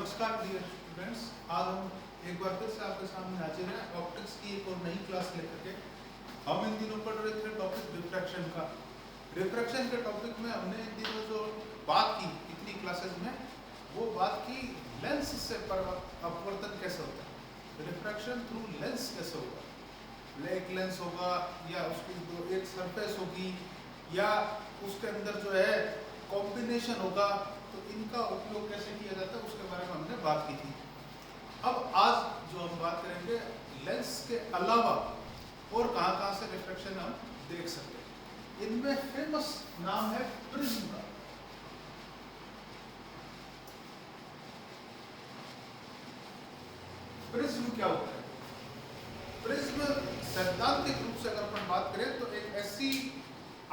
नमस्कार dear students, आज हम एक बार फिर से आपके सामने हाजिर हैं ऑप्टिक्स की एक और नई क्लास लेकर के। हम इन दिनों पढ़ रहे थे टॉपिक रिफ्रैक्शन का। रिफ्रैक्शन के टॉपिक में हमने इन दिनों जो बात की पिछली क्लासेस में, वो बात की लेंस से अपवर्तन कैसे होता है, रिफ्रैक्शन थ्रू लेंस कैसे होगा। एक लेंस होगा या उसकी एक सरफेस होगी या उसके अंदर जो है कॉम्बिनेशन होगा, तो इनका उपयोग कैसे किया जाता है उसके बारे में हमने बात की थी। अब आज जो हम बात करेंगे लेंस के अलावा और कहाँ से रिफ्रैक्शन हम देख सकते हैं। इनमें फेमस नाम है प्रिज्म का। प्रिज्म क्या होता है? प्रिज्म सैद्धांतिक रूप से अगर अपन बात करें तो एक ऐसी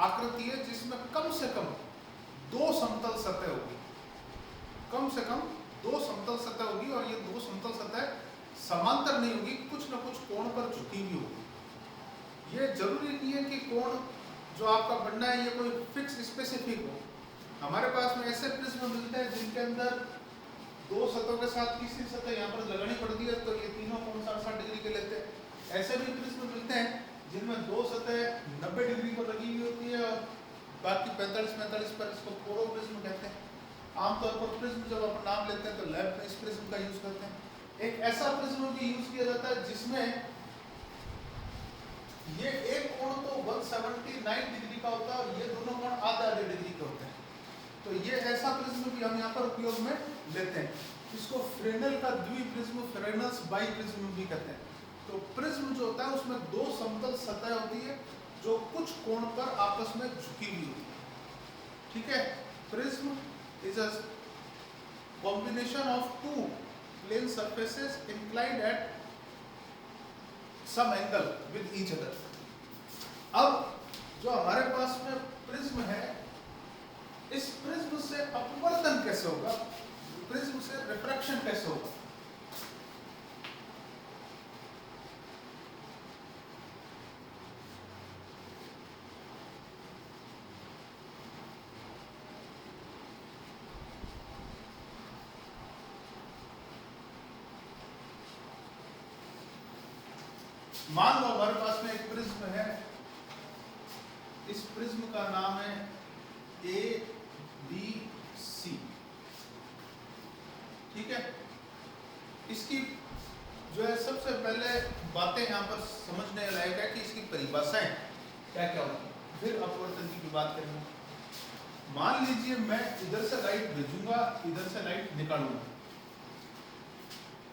आकृति है जिसमें कम से कम दो समतल सतह होगी। कम से कम दो समतल सतह होगी और ये दो समतल सतह समांतर नहीं होगी, कुछ न कुछ कोण पर झुकी हुई होगी। ये जरूरी नहीं है कि कोण जो आपका बनना है ये कोई फिक्स स्पेसिफिक हो। हमारे पास में ऐसे प्रिज्म मिलते हैं जिनके अंदर दो सतहों के साथ तीसरी सतह यहाँ पर लगानी पड़ती है, तो ये तीनों कोण 60-60 डिग्री के लेते हैं। ऐसे भी प्रिज्म मिलते हैं जिनमें दो सतह 90 डिग्री पर लगी हुई होती है और बाकी 45-45 पर, इसको पोरो प्रिज्म कहते हैं। आमतौर पर प्रिज्म जब अपन नाम लेते हैं तो लैब में इस प्रिज्म का यूज करते हैं। एक ऐसा प्रिज्म भी यूज किया जाता है जिसमें ये एक कोण तो 179 डिग्री का होता है और ये दोनों कोण आधे डिग्री के होते हैं। तो ये ऐसा प्रिज्म भी हम यहाँ पर उपयोग में लेते हैं। इसको फ्रेनेल का द्विप्रिज्म, फ्रेनेल्स बाइप्रिज्म भी कहते हैं। तो प्रिज्म जो होता है उसमें दो समतल सतह होती है जो कुछ कोण पर आपस में झुकी हुई होती है। ठीक है, prism is a combination of two plane surfaces inclined at some angle with each other. अब जो हमारे पास में प्रिज्म है, इस प्रिज्म से अपवर्तन कैसे होगा, प्रिज्म से रिफ्रैक्शन कैसे होगा। मान लो हमारे पास में एक प्रिज्म है, इस प्रिज्म का नाम है ABC। ठीक है, इसकी जो है सबसे पहले बातें यहाँ पर समझने लायक है कि इसकी परिभाषाएं क्या क्या होती है, फिर अपवर्तन की बात करेंगे। मान लीजिए मैं इधर से लाइट भेजूंगा, इधर से लाइट निकालूंगा।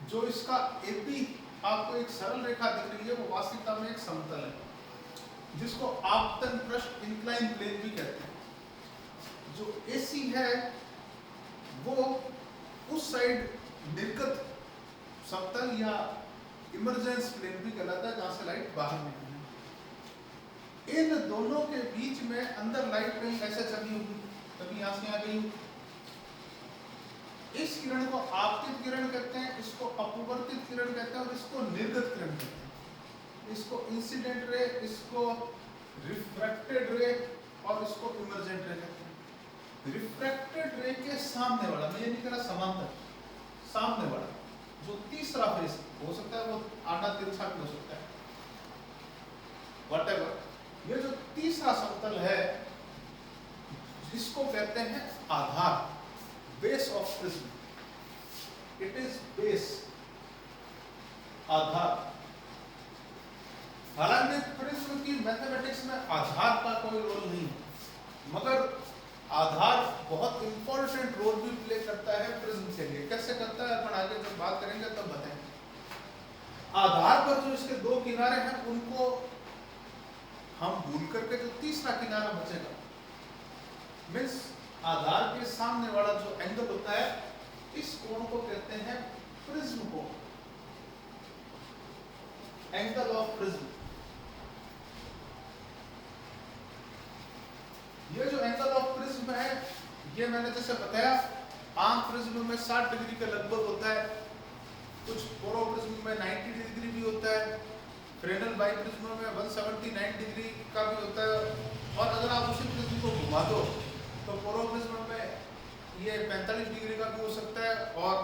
जो इसका AP आपको एक सरल रेखा दिख रही है, वो वास्तविकता में एक समतल है जिसको आपतन पृष्ठ इंक्लाइन प्लेन भी कहते हैं। जो AC है वो उस साइड निर्गत समतल या इमर्जेंस प्लेन भी कहलाता है जहां से लाइट बाहर निकली। इन दोनों के बीच में अंदर लाइट कहीं ऐसे चली होगी, कभी यहां से यहां गई। इस किरण को आपतित किरण कहते हैं, इसको अपवर्तित किरण कहते हैं और इसको निर्गत किरण कहते हैं। इसको इंसिडेंट रे, इसको रिफ्रैक्टेड रे और इसको इमर्जेंट रे कहते हैं। रिफ्रैक्टेड रे के सामने वाला, मैं ये नहीं कह रहा समांतर, सामने वाला जो तीसरा फेस हो सकता है, वो आधा तिरछा भी हो सकता है, व्हाटएवर। ये जो तीसरा समतल है इसको कहते हैं आधार, base of prism. It is base, आधार। हालांकि प्रिज्म की मैथमेटिक्स में आधार का कोई रोल नहीं, मगर आधार बहुत इंपॉर्टेंट रोल भी प्ले करता है प्रिज्म के लिए। कैसे करता है अपन आगे जब बात करेंगे तब बताएंगे। आधार पर जो इसके दो किनारे हैं उनको हम भूल करके जो तीसरा किनारा बचेगा, मीन्स आधार के सामने वाला जो एंगल होता है, इस कोण को कहते हैं प्रिज्म कोण, एंगल ऑफ प्रिज्म। ये जो एंगल ऑफ प्रिज्म है, ये मैंने जैसे बताया आम प्रिज्म में 60 डिग्री के लगभग होता है, कुछ पोरो प्रिज्म में 90 डिग्री भी होता है, फ्रेनेल बाइप्रिज्म में 179 डिग्री का भी होता है। और अगर आप उसी प्रिज्म को घुमा दो तो पोरो प्रिज्म में ये 45 डिग्री का भी हो सकता है और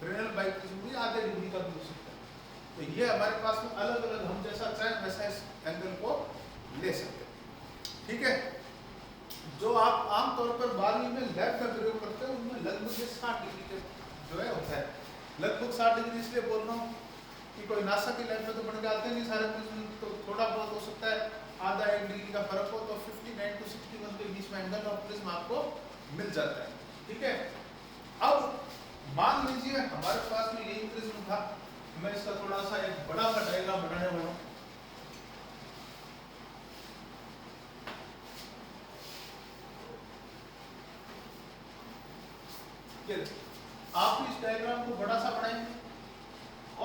फ्रेनेल बाइप्रिज्म भी आधे डिग्री का भी हो सकता है। तो ये हमारे पास में अलग अलग हम जैसा चाहे वैसा इस एंगल को ले सकते हैं। ठीक है, जो आप आमतौर पर 12वीं में लैब में प्रयोग करते हैं उनमें लगभग 60 डिग्री के जो है होता है। लगभग 60 डिग्री इसलिए बोल रहा हूँ कि कोई नासा की लैब में तो बन के आते नहीं सारे प्रिज्म, तो थोड़ा बहुत हो सकता है आधा 1 डिग्री का फर्क हो, तो 59 to 61 के बीच में एंगल ऑफ प्रिज्म आपको मिल जाता है। ठीक है, अब मान लीजिए हमारे पास में यही प्रिज्म था, मैं इसका थोड़ा सा एक बड़ा सा डायग्राम बनाने वाला हूँ। आप इस डायग्राम को बड़ा सा बनाएंगे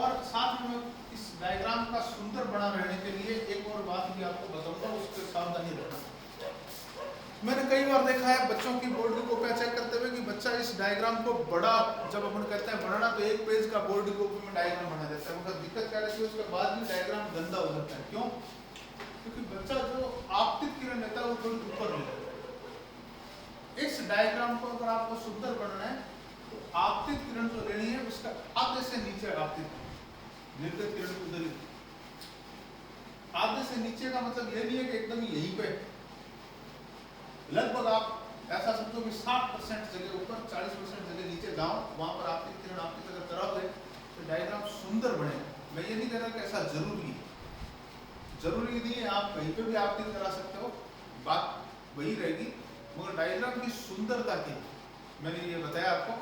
और साथ में इस डायग्राम का सुंदर बना रहने के लिए एक और बात भी आपको बताऊंगा, उसके सावधानी रखना। मैंने कई बार देखा है बच्चों की बोर्ड कॉपी चेक करते हुए कि बच्चा इस डायग्राम को बड़ा, जब अपन कहते हैं बनाना तो 1 पेज का बोर्ड कॉपी में डायग्राम बना देता है, मगर दिक्कत क्या रहती है उसके बाद भी डायग्राम गंदा हो जाता है। क्यों? क्योंकि बच्चा जो आपतित किरण लेता है वो थोड़ी ऊपर लेता है। इस डायग्राम को अगर आपको सुंदर बनाना है तो आपतित किरण जो लेनी है उसका आधे से नीचे आपतित, निर्गत किरण उधर, आधे से नीचे का मतलब ये नहीं है कि एकदम यहीं पे, लगभग आप ऐसा समझो कि 60% जगह ऊपर 40% जगह नीचे जाओ, वहां पर आपतित किरण आपकी तरफ कराओगे तो डायग्राम सुंदर बनेगा। मैं ये नहीं कह रहा कि ऐसा जरूरी नहीं है, आप कहीं पे भी आपतित करा सकते हो, बात वही रहेगी, मगर डायग्राम की सुंदरता के मैंने ये बताया आपको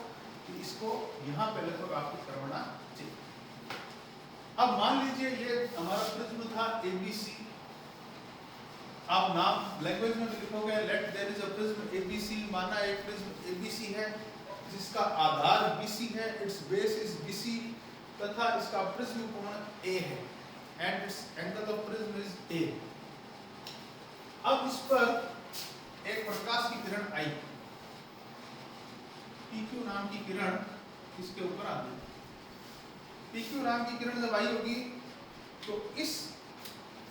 कि इसको यहाँ पे लगभग आपको करवाना चाहिए। अब मान लीजिए ये हमारा प्रिज्म था ABC, आप नाम लैंग्वेज में लिखोगे let there is a prism ABC, माना एक प्रिज्म ABC है जिसका आधार BC है, इट्स बेस इज BC तथा इसका प्रिज्म कोण A है and it's angle of prism is A। अब इस पर एक प्रकाश की किरण आई, PQ नाम की किरण इसके ऊपर आ गई। PQ नाम की किरण जब आई होगी तो इस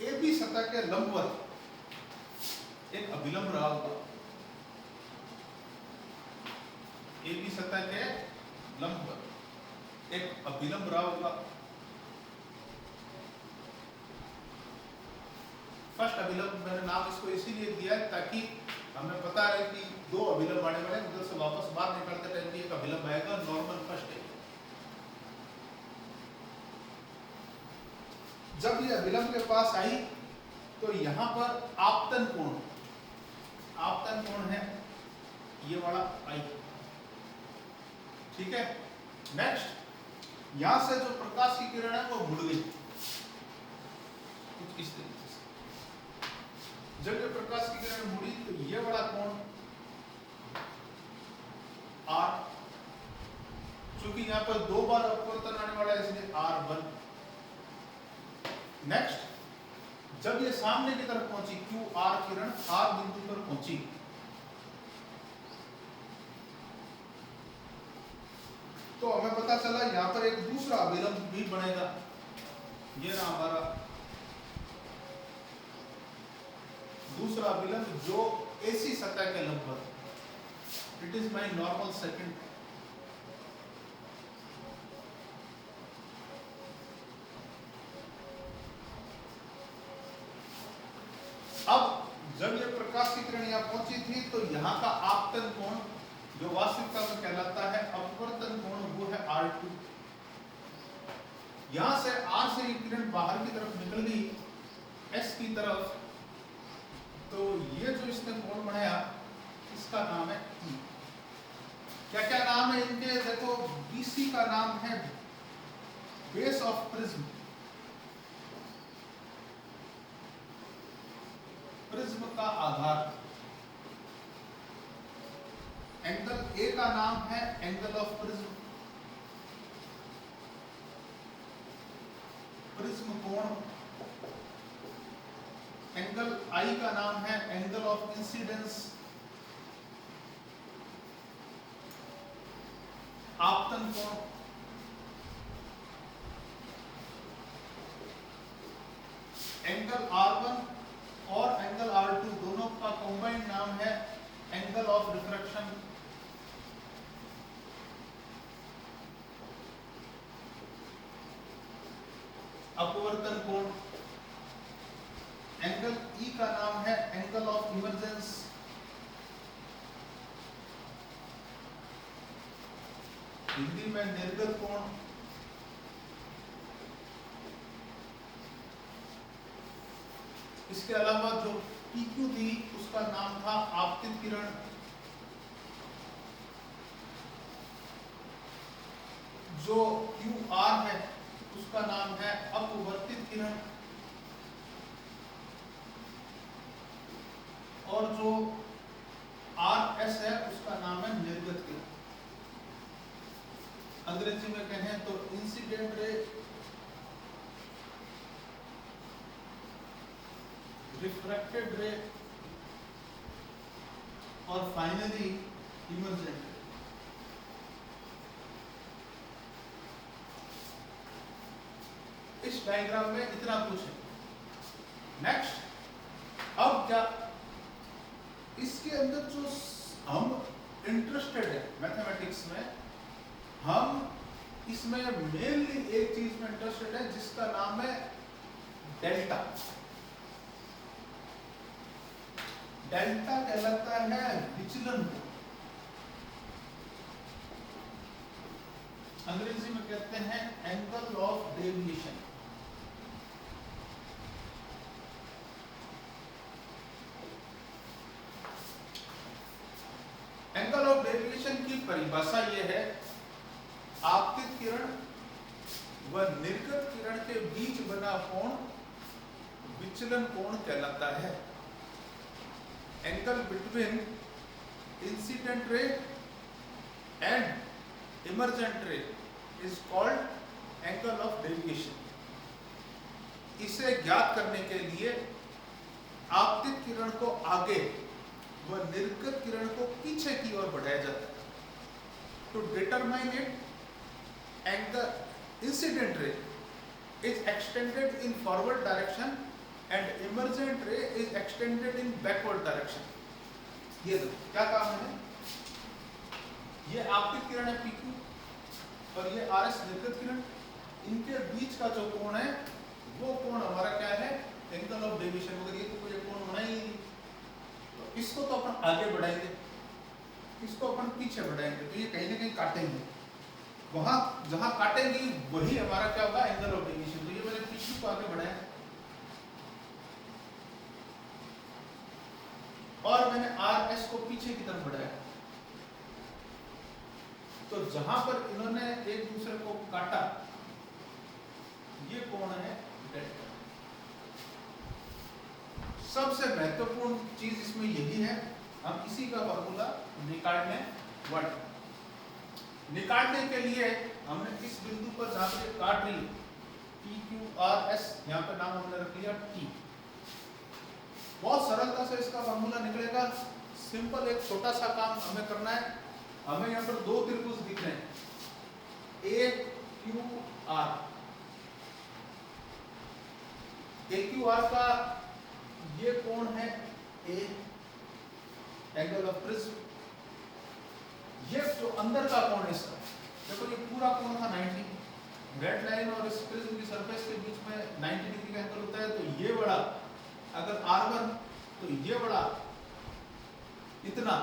AB सतह के लंबवत एक अभिलंब रहा होगा, AB सतह के लंबवत एक अभिलंब रहा होगा। फर्स्ट अभिलंब मैंने नाम इसको इसीलिए दिया है ताकि हमें पता रहे कि 2 अभिलंब आने वाले, उधर से वापस बाहर निकलते टाइम भी एक अभिलंब आएगा, नॉर्मल फर्स्ट है। जब ये अभिलंब के पास आई तो यहाँ पर आपतन कोण है ये वाला आई। ठीक है, नेक्स्ट यहां से जो प्रकाश की किरण है वो मुड़ गई कुछ इस तरीके से। जब ये प्रकाश की किरण मुड़ी तो ये वाला कोण R, चूंकि यहाँ पर 2 बार अपवर्तन आने वाला है इसलिए R1। नेक्स्ट जब ये सामने की तरफ पहुंची QR किरण R बिंदु पर पहुंची तो हमें पता चला यहाँ पर एक दूसरा अभिलंब भी बनेगा, ये रहा हमारा दूसरा अभिलंब जो AC सतह के लंबवत, it is my normal second. अब जब ये प्रकाश की किरण यहाँ पहुंची थी तो यहाँ का आपतन कोण जो वास्तविकता में कहलाता है अपवर्तन कोण वो है R2। यहां से R से ये किरण बाहर की तरफ निकल गई S की तरफ, तो ये जो इसने कोण बनाया इसका नाम है E। क्या क्या नाम है इनके? देखो BC का नाम है बेस ऑफ प्रिज्म, प्रिज्म का आधार। एंगल A का नाम है एंगल ऑफ प्रिज्म, प्रिज्म कोण। एंगल I का नाम है एंगल ऑफ इंसिडेंस, आपतन कोण। एंगल R1 और एंगल R2 दोनों का कंबाइंड नाम है एंगल ऑफ रिफ्रैक्शन। अपवर्तन कोण। एंगल ई का नाम है एंगल ऑफ इमर्जेंस। हिंदी में निर्गत कोण। इसके अलावा जो PQ थी उसका नाम था आपतित किरण। जो QR है उसका नाम है अपवर्तित किरण। और जो RS है उसका नाम है निर्गत किरण। अंग्रेजी में कहें तो इंसिडेंट रे, रिफ्रैक्टेड रे और फाइनली इमर्जेंट रे। इस डायग्राम में इतना कुछ है। नेक्स्ट, अब क्या इसके अंदर जो हम इंटरेस्टेड है मैथमेटिक्स में, हम इसमें मेनली एक चीज में इंटरेस्टेड है जिसका नाम है डेल्टा। डेल्टा कहलाता है विचलन को। अंग्रेजी में कहते हैं angle of deviation. Angle of deviation की परिभाषा यह है, आपतित किरण व निर्गत किरण के बीच बना कोण विचलन कोण कहलाता है। Angle between incident ray and emergent ray is called angle of deviation. इसे ज्ञात करने के लिए आपतित किरण को आगे व निर्गत किरण को पीछे की ओर बढ़ाया जाता है। To determine it, angle incident ray is extended in forward direction and emergent ray is extended in backward direction. ये क्या काम है? ये आपतित किरण है PQ और ये RS निर्गत किरण। इनके बीच का जो कोण है वो कोण हमारा क्या है? Angle of deviation. मगर ये तो कोई कोण होना ही नहीं, तो इसको तो अपन आगे बढ़ाएंगे, इसको अपन पीछे बढ़ाएंगे, तो ये कहीं ना कहीं काटेंगे। वहां जहां काटेंगे वही हमारा क्या होगा? Angle of deviation. तो ये मैंने PQ को आगे बढ़ाया और मैंने RS को पीछे की तरफ बढ़ाया। तो जहां पर इन्होंने एक दूसरे को काटा, ये कोण है डेल्टा। सबसे महत्वपूर्ण चीज इसमें यही है, हम इसी का फॉर्मूला निकालने वाले। निकालने के लिए हमने इस बिंदु पर जहां से काट रही PQRS, यहाँ पे नाम हमने रख लिया T। बहुत सरलता से इसका फॉर्मूला निकलेगा। सिंपल एक छोटा सा काम हमें करना है। हमें यहाँ पर दो त्रिभुज दिख रहे हैं, AQR। AQR का ये कोण है A, एंगल ऑफ प्रिज्म। ये जो अंदर का कोण है इसका, देखो ये पूरा कोण था 90। रेड लाइन और इस प्रिज्म की सरफेस के बीच में 90 डिग्री का एंगल होता है। तो ये बड़ा अगर R1 तो ये बड़ा इतना,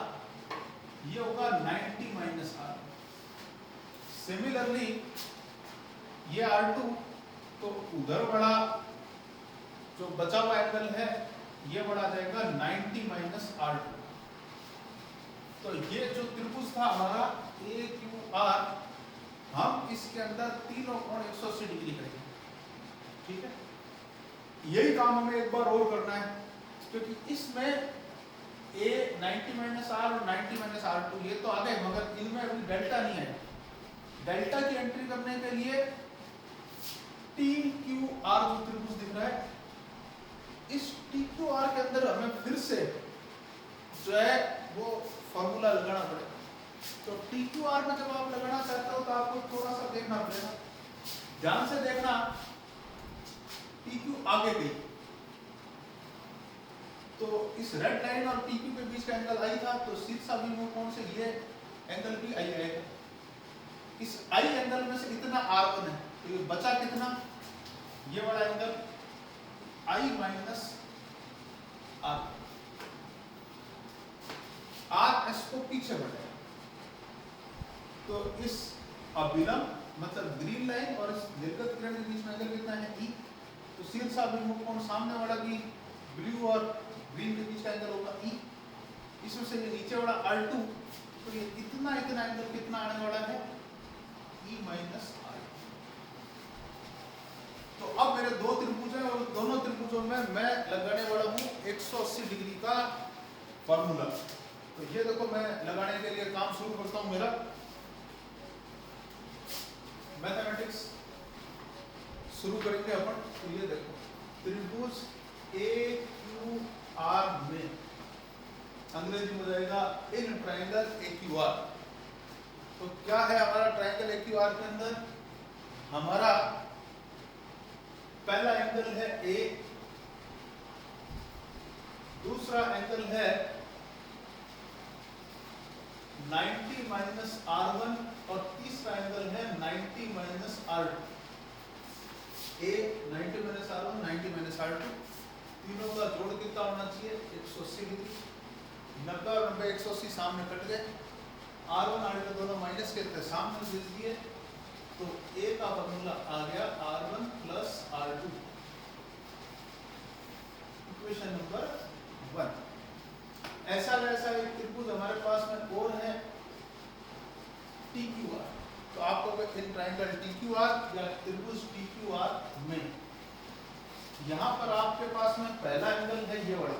ये होगा 90 माइनस R। सिमिलरली ये R2 तो उधर बड़ा जो बचा हुआ एंगल है ये बढ़ा जाएगा 90 माइनस R2। तो ये जो त्रिभुज था हमारा AQR, हम इसके अंदर तीनों कोण 180 डिग्री करेंगे। ठीक है, यही काम हमें एक बार और करना है, क्योंकि इसमें A 90 माइनस R और 90 माइनस R2 ये तो आ गए, मगर इनमें अभी डेल्टा नहीं है। डेल्टा की एंट्री करने के लिए TQR जो त्रिभुज दिख रहा है, इस TQR के अंदर हमें फिर से जो है वो फॉर्मूला लगाना पड़ेगा। तो TQR में जब आप लगाना चाहते हो तो आपको थोड़ा सा देखना पड़ेगा, ध्यान से देखना। PQ आगे गई तो इस रेड लाइन और PQ के बीच का एंगल I था, तो सीधा विमुख कोण से ये एंगल भी I आएगा। इस I एंगल में से इतना R1 है, तो ये बचा कितना? ये वाला angle I minus R, RS को पीछे बढ़ाया, तो इस अभिलंब मतलब ग्रीन लाइन और इस निर्गत किरण के बीच में एंगल कितना है E, तो सीधा सा अभिमुख कोण सामने वाला भी ब्लू और ग्रीन के बीच का एंगल होगा E, इसमें से ये नीचे वाला R2, तो ये इतना एंगल कितना आने वाला है E माइनस R। तो अब मेरे दो त्रिभुज हैं और दोनों त्रिभुजों में मैं लगाने वाला हूँ 180 डिग्री का फॉर्मूला। तो ये देखो मैं लगाने के लिए काम शुरू करता हूँ मेरा मैथमेटिक्स शुरू करेंगे अपन। तो ये देखो त्रिभुज AQR में अंग्रेजी में हो जाएगा इन ट्रायंगल AQR। तो क्या है हमारा ट्रायंगल AQR के अंदर, हमारा पहला एंगल है A, दूसरा एंगल है 90 माइनस R1 और तीसरा एंगल है 90 minus R2। A 90 minus R1 90 minus R2, तीनों का जोड़ कितना होना चाहिए 180 डिग्री। 90 और 90 180 सामने कट गए, R1 R2 दोनों माइनस के थे सामने भेज दिए, तो A का फॉर्मूला आ गया R1 plus R2, equation number 1। ऐसा वैसा एक त्रिभुज हमारे पास में और है TQR। तो आपको इन ट्रायंगल TQR या त्रिभुज TQR में यहाँ पर आपके पास में पहला एंगल है ये वाला,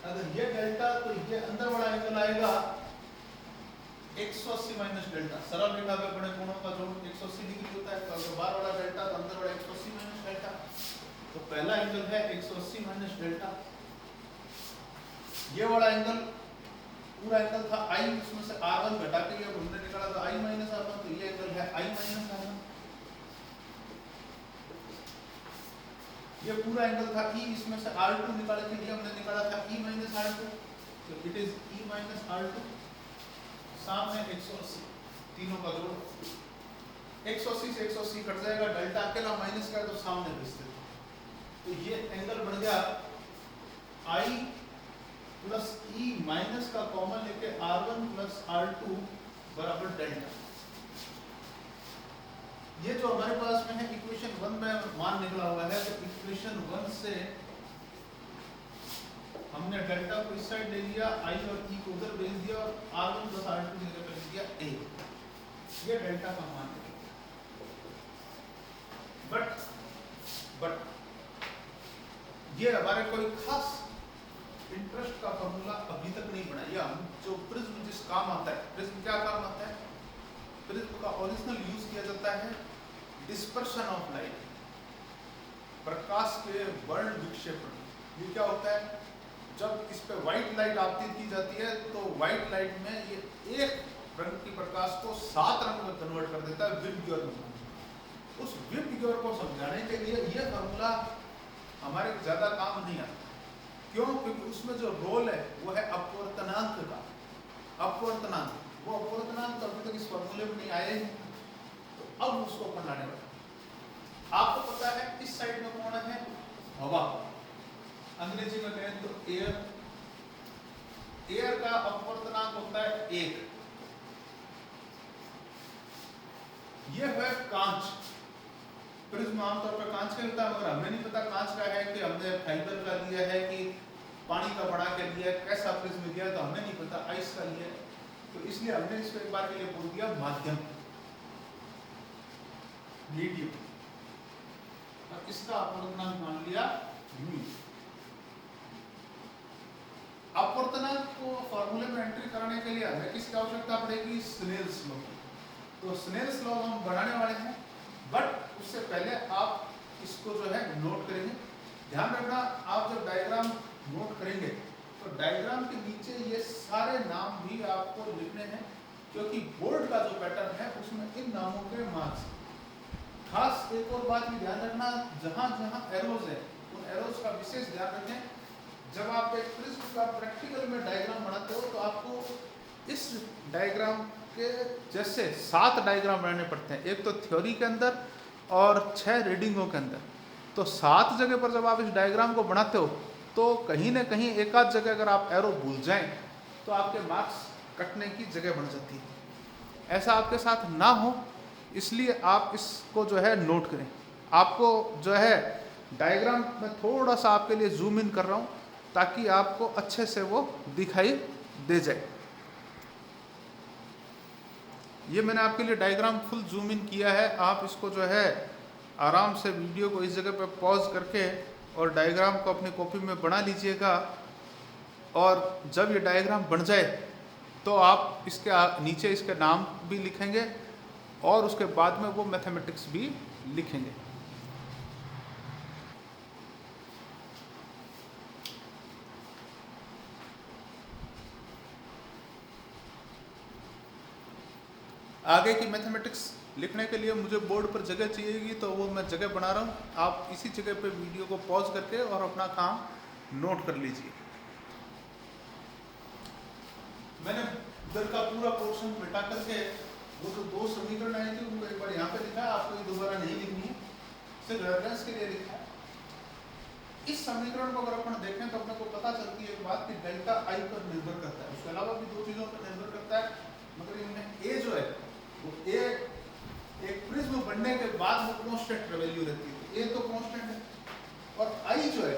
अगर ये डेल्टा तो ये अंदर वाला एंगल आएगा 180 माइनस डेल्टा। सरल रेखा पे बड़े कोणों का जोड़ 180 डिग्री होता है, तो अगर बाहर वाला डेल्टा तो अंदर वाला 180 माइनस डेल्टा। तो पहला एंगल है 180 माइनस डेल्टा। ये वाला एंगल पूरा एंगल था I, उसमें से R1 घटा के लिए हमने निकाला था I माइनस R1, तो ये एंगल है I माइनस R1। ये पूरा एंगल था E, इसमें से R2 निकाले के लिए हमने निकाला था E माइनस R2, तो it is E minus R2। सामने 180, तीनों का जोड़ 180 से 180 कट जाएगा, डेल्टा अकेला माइनस का तो सामने भेज देते, तो ये एंगल बन गया I प्लस E माइनस का कॉमन लेके R1 प्लस R2 बराबर डेल्टा। ये जो हमारे पास में है इक्वेशन 1 में मान निकला हुआ है, तो इक्वेशन 1 से हमने डेल्टा को इस साइड ले लिया, I और E को उधर भेज दिया और R1 प्लस R2 की जगह पे लिख दिया A। ये डेल्टा का मान है। बट ये हमारे कोई खास इंटरेस्ट का फॉर्मूला अभी तक नहीं बनाया। हम जो प्रिज्म जिस काम आता है, प्रिज्म क्या काम आता है, प्रिज्म का ओरिजिनल यूज किया जाता है डिस्पर्शन ऑफ लाइट, प्रकाश के वर्ण विक्षेपण। ये क्या होता है, जब इस पे व्हाइट लाइट आपतित की जाती है तो व्हाइट लाइट में ये एक रंग की प्रकाश को 7 रंग में कन्वर्ट कर देता है विबग्योर में। उस विबग्योर को समझाने के लिए ये फॉर्मूला हमारे ज्यादा काम नहीं आता। क्यों? क्योंकि उसमें जो रोल है वो है अपवर्तनांक का। अपवर्तनांक, वो अपवर्तनांक अभी तक इस फॉर्मूले में नहीं आए, तो अब उसको बनाने वाला। आपको पता है इस साइड में कौन है, हवा, अंग्रेजी में कहें तो एयर। एयर का अपवर्तनांक होता है 1। ये है कांच। प्रिज्म आमतौर पर कांच का होता है, मगर हमें नहीं पता कांच का है कि हमने फाइबर का लिया है कि पानी का बना के लिया है, कैसा प्रिज्म दिया तो हमें नहीं पता, आइस का लिया है, तो इसलिए हमने इसको एक बार के लिए बोल दिया माध्यम, मीडियम, और इसका अपवर्तनांक मान लिया म्यू। अपवर्तनांक को फॉर्मूले में एंट्री कराने के लिए हमें किसकी आवश्यकता पड़ेगी, स्नेल्स लॉ। तो स्नेल्स लॉ हम बनाने वाले हैं, बट उससे पहले आप इसको जो है नोट करेंगे। ध्यान रखना, आप जब डायग्राम नोट करेंगे तो डायग्राम के नीचे ये सारे नाम भी आपको लिखने हैं, क्योंकि बोर्ड का जो पैटर्न है उसमें इन नामों के मार्क्स। खास एक और बात भी ध्यान रखना, जहां जहां एरोज है उन एरोज का विशेष ध्यान रखें। जब आप एक प्रिज्म का प्रैक्टिकल में डायग्राम बनाते हो तो आपको इस डायग्राम के जैसे 7 डायग्राम बनाने पड़ते हैं, एक तो थ्योरी के अंदर और 6 रीडिंगों के अंदर। तो 7 जगह पर जब आप इस डायग्राम को बनाते हो तो कहीं ना कहीं एक आध जगह अगर आप एरो भूल जाएं तो आपके मार्क्स कटने की जगह बन जाती है। ऐसा आपके साथ ना हो इसलिए आप इसको जो है नोट करें। आपको जो है डायग्राम में थोड़ा सा आपके लिए जूम इन कर रहा हूँ ताकि आपको अच्छे से वो दिखाई दे जाए। ये मैंने आपके लिए डायग्राम फुल जूम इन किया है। आप इसको जो है आराम से वीडियो को इस जगह पे पॉज करके और डायग्राम को अपनी कॉपी में बना लीजिएगा। और जब ये डायग्राम बन जाए तो आप इसके नीचे इसके नाम भी लिखेंगे और उसके बाद में वो मैथमेटिक्स भी लिखेंगे। आगे की मैथमेटिक्स लिखने के लिए मुझे बोर्ड पर जगह चाहिएगी तो वो मैं जगह बना रहा हूँ। आप इसी जगह पे वीडियो को पॉज करके और अपना काम नोट कर लीजिए। मैंने उधर का पूरा पोर्शन मिटा करके वो जो 2 समीकरण आए थे उनको एक बार यहाँ पे लिखा है। आपको ये दोबारा नहीं लिखनी है, सिर्फ रेफरेंस के लिए लिखा है। इस समीकरण को अगर अपन देखें तो अपने को पता चलती है एक बात कि डेल्टा आई पर निर्भर करता है। उसके अलावा भी 2 चीजों पर निर्भर करता है, मगर इनमें ए जो है वो ए एक प्रिज्म बनने के बाद वो कांस्टेंट वैल्यू रहती है। ए तो कांस्टेंट है और आई जो है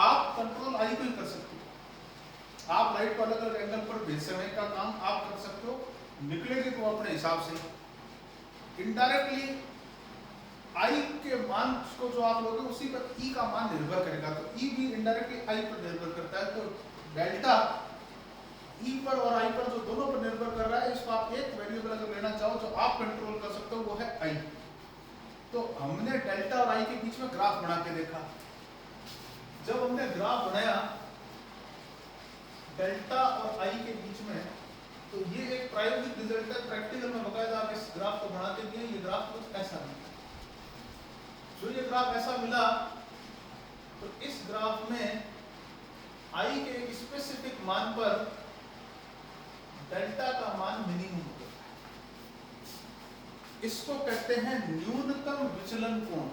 आप कंट्रोल आई को ही कर सकते हो। आप लाइट को अलग अलग एंगल पर भेजने का काम आप कर सकते हो, निकलेगी तो अपने हिसाब से। इनडायरेक्टली आई के मान को जो आप लोगे उसी पर ई का मान निर्भर करेगा, तो ई भी इनडायरेक्टली आई पर निर्भर करता है। तो डेल्टा ई पर और आई पर जो दोनों पर निर्भर कर रहा है, इसको आप एक वेरिएबल अगर लेना चाहो जो आप कंट्रोल कर सकते हो वो है आई। तो हमने डेल्टा और आई के बीच में ग्राफ बना के देखा। जब हमने ग्राफ बनाया डेल्टा और आई के बीच में, तो ये एक प्रायोगिक रिजल्ट है। प्रैक्टिकल में बकायदा आप इस ग्राफ को बनाते दिए, ये ग्राफ कुछ ऐसा मिला। जो ये ग्राफ ऐसा मिला तो इस ग्राफ में आई के एक स्पेसिफिक मान पर डेल्टा का मान मिनिमम होता है। इसको कहते हैं न्यूनतम विचलन कोण।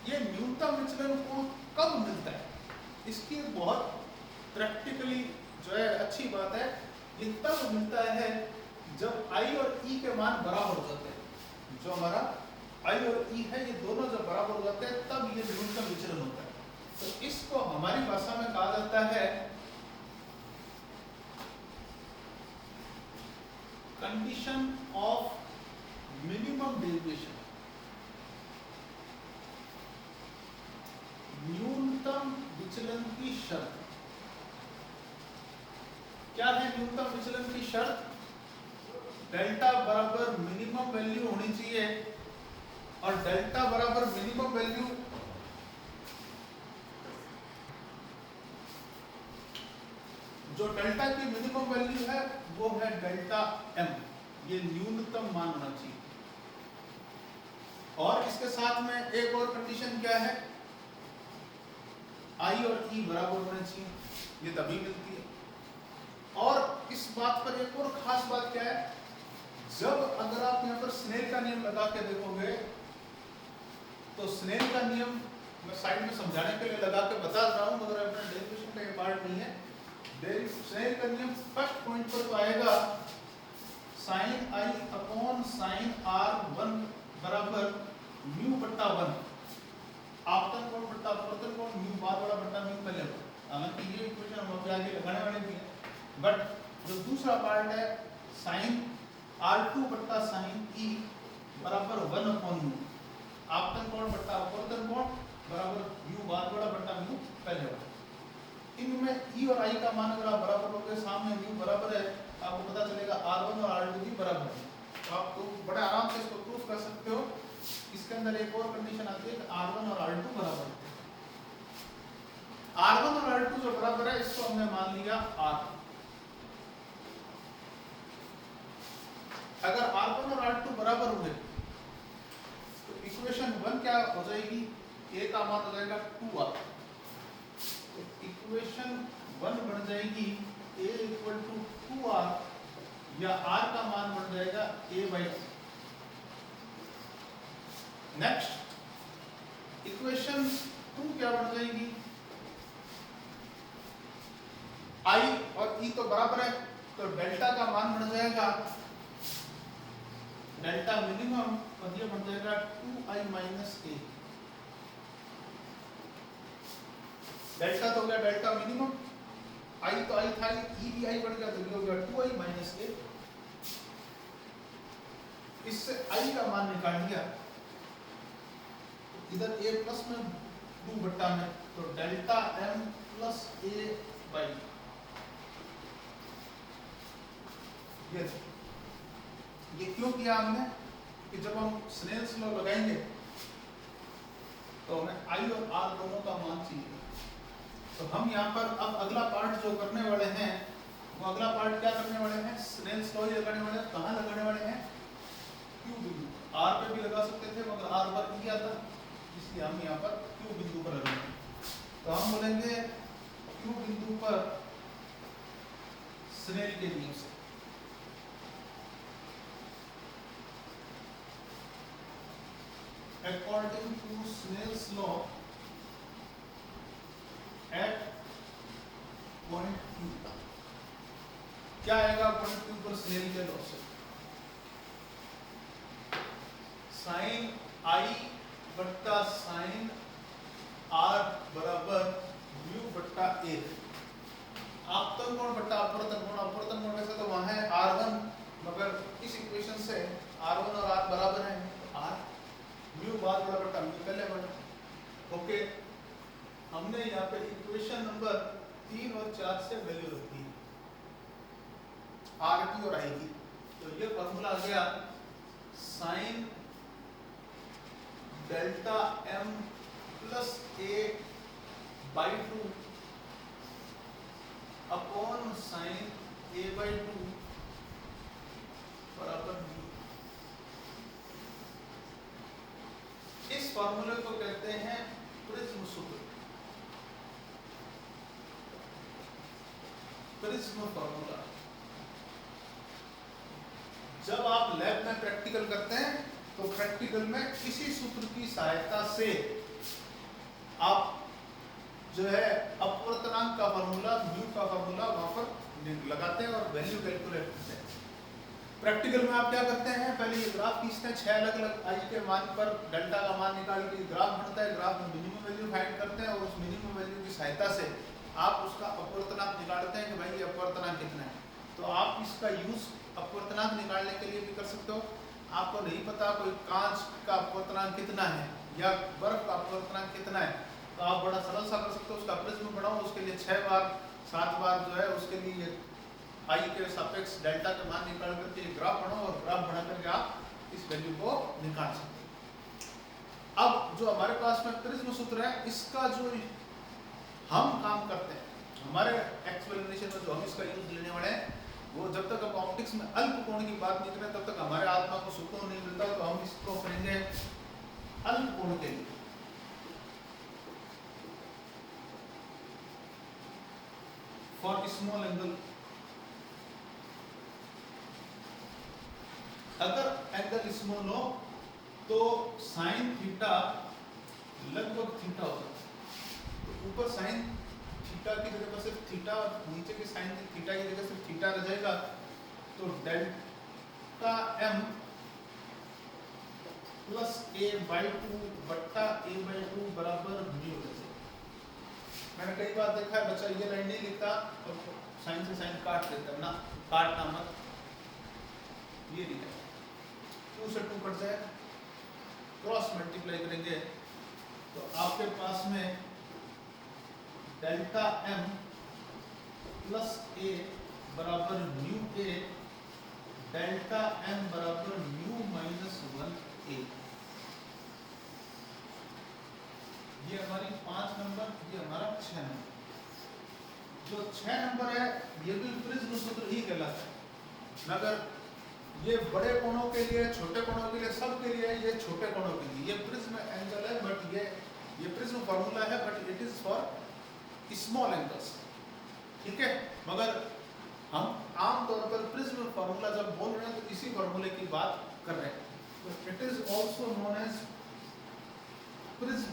ये न्यूनतम विचलन कोण कब मिलता है, इसकी बहुत प्रैक्टिकली जो है अच्छी बात है। ये तब मिलता है जब आई और ई के मान बराबर हो जाते हैं। जो हमारा आई और ई है ये दोनों जब बराबर हो जाते हैं तब ये न्यूनतम विचलन होता है। तो इसको हमारी भाषा में कहा जाता है कंडीशन ऑफ मिनिमम डेविएशन। न्यूनतम विचलन की शर्त क्या है? न्यूनतम विचलन की शर्त डेल्टा बराबर मिनिमम वैल्यू होनी चाहिए और डेल्टा बराबर मिनिमम वैल्यू जो डेल्टा की मिनिमम वैल्यू है वो है डेल्टा एम। ये न्यूनतम मान होना चाहिए। और इसके साथ में एक और कंडीशन क्या है, आई और ई बराबर होने चाहिए, ये तभी मिलती है। और इस बात पर एक और खास बात क्या है, जब अगर आप यहाँ पर स्नेल का नियम लगा के देखोगे तो स्नेल का नियम मैं साइड में समझाने के लिए लगा के बता रहा हूँ, मगर अपना डेरिवेशन का ये पार्ट नहीं है। स्नेल का नियम फर्स्ट पॉइंट पर तो आएगा sine I upon sine R 1 बराबर म्यू बट्टा 1 आपतन कोण बट्टा अपवर्तन कोण म्यू बाद वाला बट्टा म्यू पहले। हालांकि ये इक्वेशन हम अभी आगे लगाने वाले भी हैं, बट जो दूसरा पार्ट है साइन R2 बट्टा साइन E बराबर 1 अपॉन म्यू आपतन कोण बट्टा अपवर्तन कोण बराबर म्यू बाद वाला बट्टा म्यू पहले वाला। इनमें E और I का मान अगर आप बराबर लोगे, सामने म्यू बराबर है, आपको पता चलेगा R1 और R2 भी बराबर है। तो आप तो बड़े आराम से इसको प्रूफ कर सकते हो। इसके अंदर एक और कंडीशन आती है कि R1 और R2 बराबर है। R1 और R2 जो बराबर है इसको हमने मान लिया R। अगर R1 और R2 बराबर हुए तो इक्वेशन 1 क्या हो जाएगी, A का मान हो जाएगा 2R। तो इक्वेशन 1 बन जाएगी A इक्वल टू 2R या R का मान बन जाएगा A बाई। नेक्स्ट इक्वेशन 2 क्या बन जाएगी, आई और ई तो बराबर है, तो डेल्टा का मान बन जाएगा डेल्टा मिनिमम, और ये बन जाएगा 2i माइनस ए। डेल्टा तो हो गया डेल्टा मिनिमम, आई तो आई था, ई भी आई बन गया, तो ये हो गया 2i माइनस ए। इससे आई का मान निकाल लिया, इधर a प्लस में 2 बट्टा में, तो delta m plus a by, ये क्यों किया हमने कि जब हम स्नेल्स लॉ लगाएंगे तो हमें आई और आर दोनों का मान चाहिए। तो हम यहाँ पर अब अगला पार्ट जो करने वाले हैं, वो अगला पार्ट क्या करने वाले हैं, स्नेल्स लॉ लगाने वाले हैं। कहाँ लगाने वाले हैं, क्यू बिंदु, आर पे भी लगा सकते थे मगर आर पर नहीं आता, इसलिए हम यहाँ पर क्यू बिंदु पर लगाएंगे। तो हम बोलेंगे क्यू बिंदु पर स्नेल के नियम से, according to Snell's law at point Q, क्या आएगा पॉइंट Q पर स्नेल के लॉ से, साइन आई बट्टा साइन आर बराबर म्यू बट्टा ए। आपतन कोण बट्टा अपवर्तन कोण, अपवर्तन कोण वैसे तो वहां है R1, मगर इस इक्वेशन से R1 और R बराबर है, R म्यू बार बड़ा बट्टा म्यू पहले बड़ा। ओके, हमने यहाँ पे इक्वेशन नंबर 3 और 4 से वैल्यू रखी है आर की और आई की। तो ये फॉर्मूला आ गया sine delta m plus a by 2 upon sine a by 2 बराबर म्यू। इस फॉर्मूले को कहते हैं प्रिज्म सूत्र, प्रिज्म फॉर्मूला। जब आप लैब में प्रैक्टिकल करते हैं तो प्रैक्टिकल में इसी सूत्र की सहायता से आप जो है अपवर्तनांक का फॉर्मूला, म्यू का फॉर्मूला वहां पर लगाते हैं और वैल्यू कैलकुलेट करते हैं। प्रैक्टिकल में आप क्या करते हैं, पहले ये ग्राफ खींचते हैं, 6 अलग-अलग आई के मान पर डेल्टा का मान निकाल के ग्राफ बनता है, ग्राफ में मिनिमम वैल्यू फाइंड करते हैं और उस मिनिमम वैल्यू की सहायता से आप उसका अपवर्तनांक निकालते हैं कि भाई ये अपवर्तनांक कितना है। तो आप इसका यूज अपवर्तनांक निकालने के लिए भी कर सकते हो। आपको नहीं पता कोई कांच का अपवर्तनांक कितना है या बर्फ का अपवर्तनांक कितना है, तो आप बड़ा सरल सा कर सकते हो, उसका प्रिज्म बनाओ, उसके लिए 6 बार 7 बार जो है उसके लिए आई के सापेक्ष डेल्टा के मान निकाल करके ग्राफ बनाओ और ग्राफ बना करके आप इस वैल्यू को निकाल सकते हो। अब जो हमारे पास में प्रिज्म सूत्र है, इसका जो हम काम करते हैं हमारे एक्सप्लेनेशन में, जो हम इसका यूज लेने वाले हैं, वो जब तक हम ऑप्टिक्स में अल्प कोण की बात नहीं करें तब तक हमारे आत्मा को सुकून नहीं मिलता। तो हम इसको करेंगे अल्प कोण के लिए। फॉर स्मॉल एंगल, अगर एंगल स्मॉल हो तो साइन थीटा लगभग थीटा हो सकता है। तो ऊपर साइन थीटा की जगह पर सिर्फ थीटा और नीचे की साइन थीटा की जगह सिर्फ थीटा रह जाएगा। तो delta m plus a by 2 बट्टा a बाई 2 बराबर म्यू हो जाएगा। मैंने कई बार देखा है बच्चा ये लाइन नहीं लिखता और साइन से साइन काट देता है, ना काटना मत, ये लिखा 2 से 2 कट जाए, क्रॉस मल्टीप्लाई करेंगे तो आपके पास में डेल्टा m प्लस a बराबर म्यू a, डेल्टा m बराबर म्यू माइनस 1 a। ये हमारी 5 नंबर, ये हमारा 6 नंबर। जो 6 नंबर है ये भी प्रिज्म सूत्र ही कहलाता है, मगर ये बड़े कोणों के लिए, छोटे कोणों के लिए, सब के लिए, ये छोटे कोणों के लिए ये प्रिज्म एंगल है, बट ये प्रिज्म फार्मूला है, but it is for small angles, ठीक है। मगर हम आम तौर पर प्रिज्म फार्मूला जब बोल रहे हैं तो इसी फार्मूले की बात कर रहे हैं। तो it is also known as prism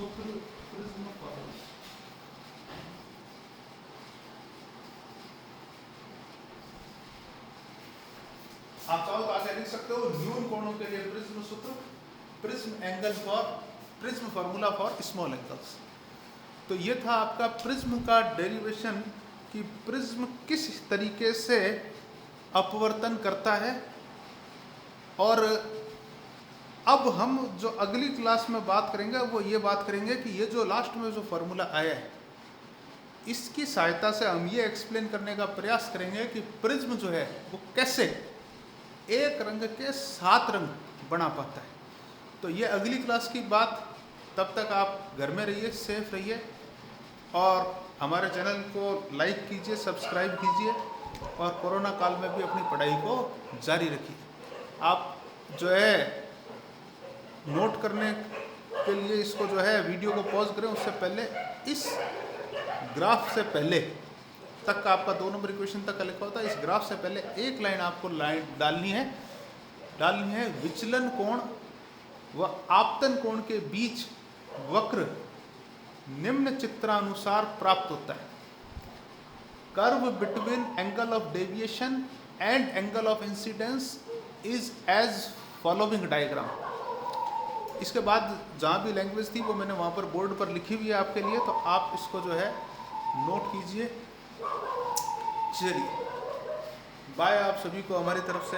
सूत्र प्रिज्म फॉर्मूला। आप चाहो तो आगे लिख सकते हो न्यून कोणों के लिए प्रिज्म सूत्र, prism formula for small angles. तो ये था आपका प्रिज्म का डेरिवेशन कि प्रिज्म किस तरीके से अपवर्तन करता है। और अब हम जो अगली क्लास में बात करेंगे वो ये बात करेंगे कि ये जो लास्ट में जो फॉर्मूला आया है इसकी सहायता से हम ये एक्सप्लेन करने का प्रयास करेंगे कि प्रिज्म जो है वो कैसे एक रंग के 7 रंग बना पाता है। तो ये अगली क्लास की बात। तब तक आप घर में रहिए, सेफ रहिए और हमारे चैनल को लाइक कीजिए, सब्सक्राइब कीजिए और कोरोना काल में भी अपनी पढ़ाई को जारी रखिए। आप जो है नोट करने के लिए इसको जो है वीडियो को पॉज करें, उससे पहले इस ग्राफ से पहले तक का आपका 2 नंबर इक्वेशन तक का लिखा होता है। इस ग्राफ से पहले एक लाइन आपको डालनी है विचलन कोण व आपतन कोण के बीच वक्र निम्न चित्रानुसार प्राप्त होता है। Curve between angle of deviation and angle of incidence is as following diagram. इसके बाद जहाँ भी लैंग्वेज थी वो मैंने वहाँ पर बोर्ड पर लिखी हुई है आपके लिए, तो आप इसको जो है नोट कीजिए। चलिए बाय, आप सभी को हमारी तरफ से